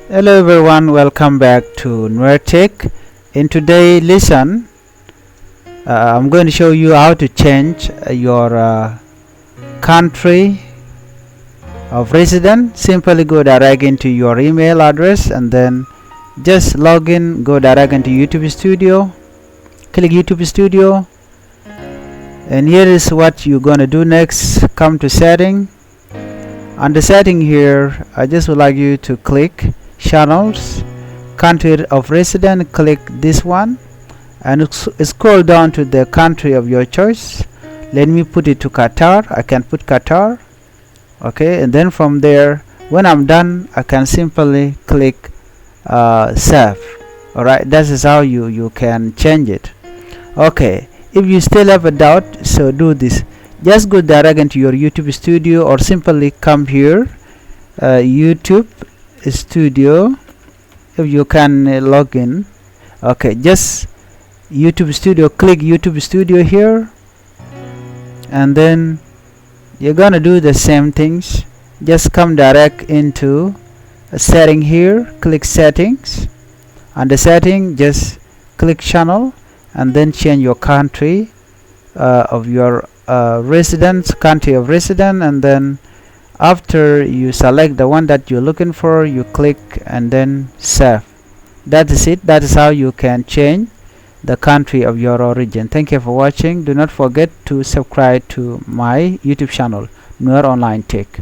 Hello everyone, welcome back to Tech. In today's lesson, I'm going to show you how to change your country of residence. Simply go direct into your email address and then just log in, go direct into YouTube Studio, click YouTube Studio, and here is what you're going to do next. Come to setting. Under setting here, I just would like you to click channels, country of residence, click this one and scroll down to the country of your choice. Let me put it to Qatar. I can put Qatar, okay, and then from there, when I'm done, I can simply click save. Alright, that is how you can change it. Okay, if you still have a doubt, so do this. Just go direct into your YouTube Studio or simply come here, YouTube Studio, if you can log in. Okay, just YouTube Studio, click YouTube Studio here, and then you're gonna do the same things. Just come direct into a setting here, click settings. Under setting, just click channel and then change your country of your residence, country of residence, and then after you select the one that you're looking for, you click and then save. That is it. That is how you can change the country of your origin. Thank you for watching. Do not forget to subscribe to my YouTube channel, Nuer Online Tech.